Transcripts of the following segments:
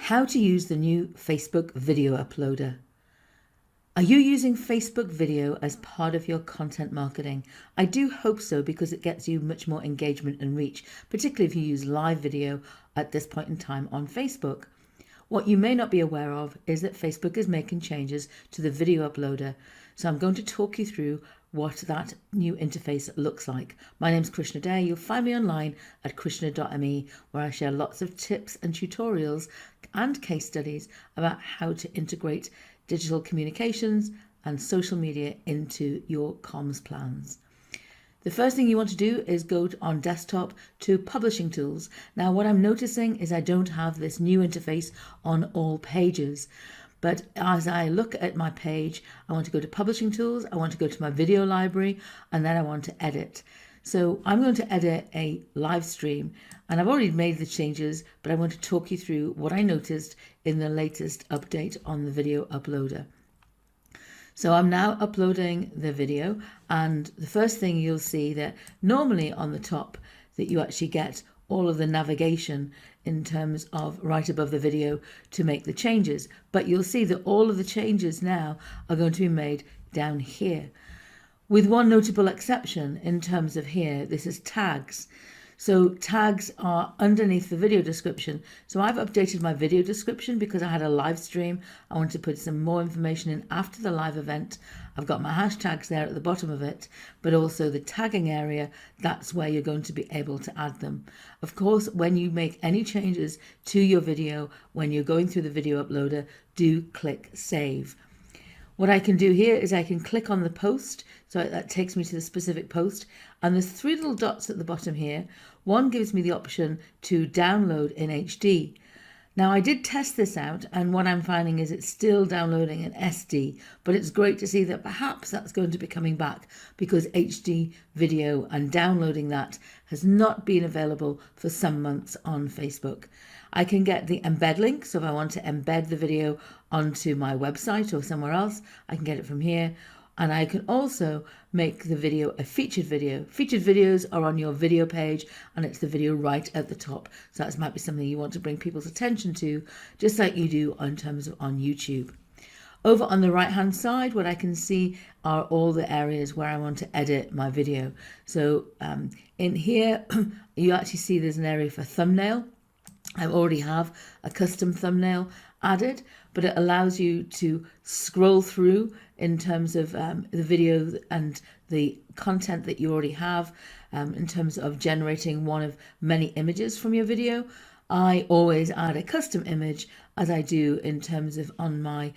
How to use the new Facebook video uploader. Are you using Facebook video as part of your content marketing? I do hope so, because it gets you much more engagement and reach, particularly if you use live video at this point in time on Facebook. What you may not be aware of is that Facebook is making changes to the video uploader. So I'm going to talk you through what that new interface looks like. My name's Krishna Day. You'll find me online at krishna.me, where I share lots of tips and tutorials and case studies about how to integrate digital communications and social media into your comms plans. The first thing you want to do is go on desktop to Publishing Tools. Now, what I'm noticing is I don't have this new interface on all pages. But as I look at my page, I want to go to Publishing Tools, I want to go to my video library, and then I want to edit. So I'm going to edit a live stream, and I've already made the changes, but I want to talk you through what I noticed in the latest update on the video uploader. So I'm now uploading the video, and the first thing you'll see that normally on the top that you actually get all of the navigation in terms of right above the video to make the changes. But you'll see that all of the changes now are going to be made down here, with one notable exception in terms of here. This is tags. So tags are underneath the video description. So I've updated my video description because I had a live stream. I wanted to put some more information in after the live event. I've got my hashtags there at the bottom of it, but also the tagging area, that's where you're going to be able to add them. Of course, when you make any changes to your video, when you're going through the video uploader, do click save. What I can do here is I can click on the post, so that takes me to the specific post, and there's three little dots at the bottom here. One gives me the option to download in HD. Now, I did test this out, and what I'm finding is it's still downloading an SD, but it's great to see that perhaps that's going to be coming back, because HD video and downloading that has not been available for some months on Facebook. I can get the embed link, so if I want to embed the video onto my website or somewhere else, I can get it from here. And I can also make the video a featured video. Featured videos are on your video page, and it's the video right at the top. So that might be something you want to bring people's attention to, just like you do in terms of on YouTube. Over on the right hand side, what I can see are all the areas where I want to edit my video. So in here, you actually see there's an area for thumbnail. I already have a custom thumbnail added, but it allows you to scroll through in terms of the video and the content that you already have, in terms of generating one of many images from your video. I always add a custom image, as I do in terms of on my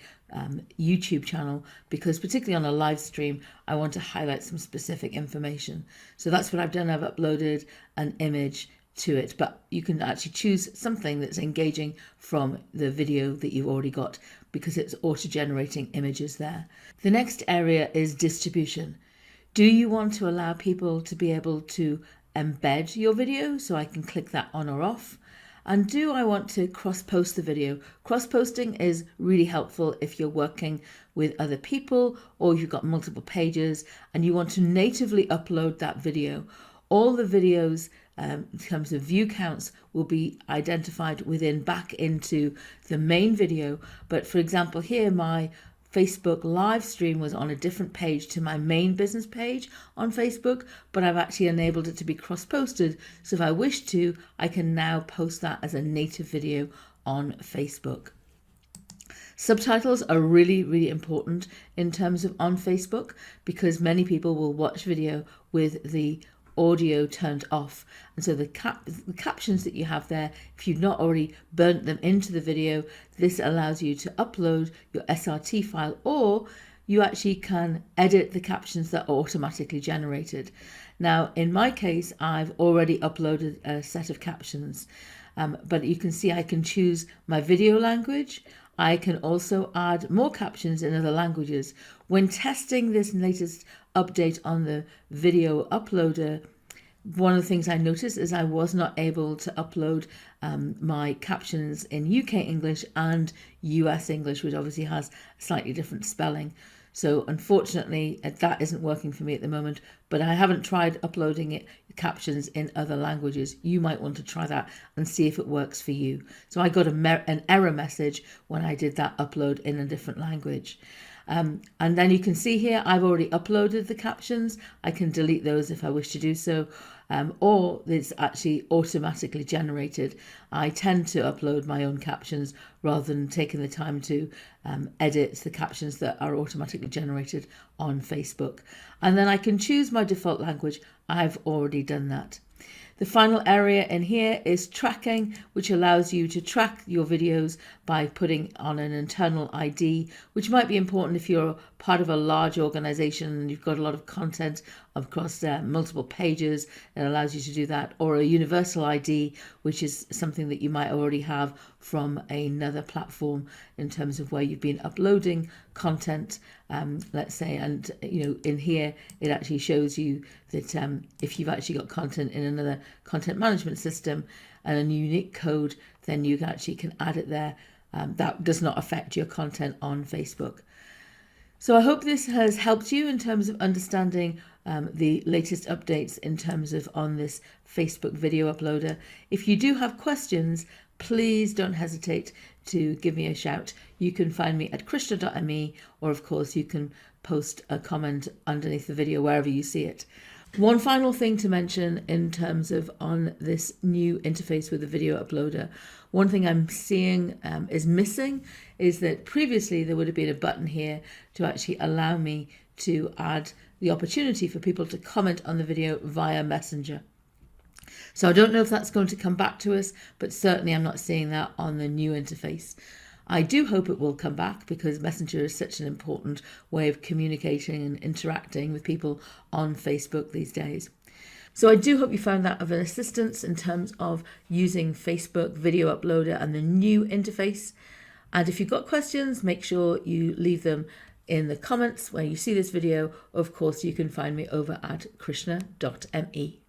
YouTube channel, because particularly on a live stream, I want to highlight some specific information. So that's what I've done. I've uploaded an image to it, but you can actually choose something that's engaging from the video that you've already got, because it's auto-generating images there. The next area is distribution. Do you want to allow people to be able to embed your video? So I can click that on or off. And do I want to cross-post the video? Cross-posting is really helpful if you're working with other people, or you've got multiple pages and you want to natively upload that video. All the videos in terms of view counts will be identified back into the main video. But for example, here my Facebook live stream was on a different page to my main business page on Facebook, but I've actually enabled it to be cross-posted. So if I wish to, I can now post that as a native video on Facebook. Subtitles are really, really important in terms of on Facebook, because many people will watch video with the audio turned off, and so the captions that you have there, if you've not already burnt them into the video, this allows you to upload your SRT file, or you actually can edit the captions that are automatically generated. Now in my case, I've already uploaded a set of captions, but you can see I can choose my video language. I can also add more captions in other languages. When testing this latest update on the video uploader, one of the things I noticed is I was not able to upload my captions in UK English and US English, which obviously has slightly different spelling. So unfortunately, that isn't working for me at the moment, but I haven't tried uploading it captions in other languages. You might want to try that and see if it works for you. So I got an error message when I did that upload in a different language. And then you can see here, I've already uploaded the captions. I can delete those if I wish to do so, or it's actually automatically generated. I tend to upload my own captions rather than taking the time to edit the captions that are automatically generated on Facebook. And then I can choose my default language. I've already done that. The final area in here is tracking, which allows you to track your videos by putting on an internal ID, which might be important if you're part of a large organization and you've got a lot of content across multiple pages. It allows you to do that, or a universal ID, which is something that you might already have from another platform in terms of where you've been uploading content, let's say. And in here it actually shows you that if you've actually got content in another content management system and a unique code, then you actually can add it there. That does not affect your content on Facebook. So I hope this has helped you in terms of understanding the latest updates in terms of on this Facebook video uploader. If you do have questions, please don't hesitate to give me a shout. You can find me at krishna.me, or of course you can post a comment underneath the video wherever you see it. One final thing to mention in terms of on this new interface with the video uploader, one thing I'm seeing is missing is that previously there would have been a button here to actually allow me to add the opportunity for people to comment on the video via Messenger. So I don't know if that's going to come back to us, but certainly I'm not seeing that on the new interface. I do hope it will come back because Messenger is such an important way of communicating and interacting with people on Facebook these days. So I do hope you found that of an assistance in terms of using Facebook Video Uploader and the new interface. And if you've got questions, make sure you leave them in the comments where you see this video. Of course, you can find me over at krishna.me.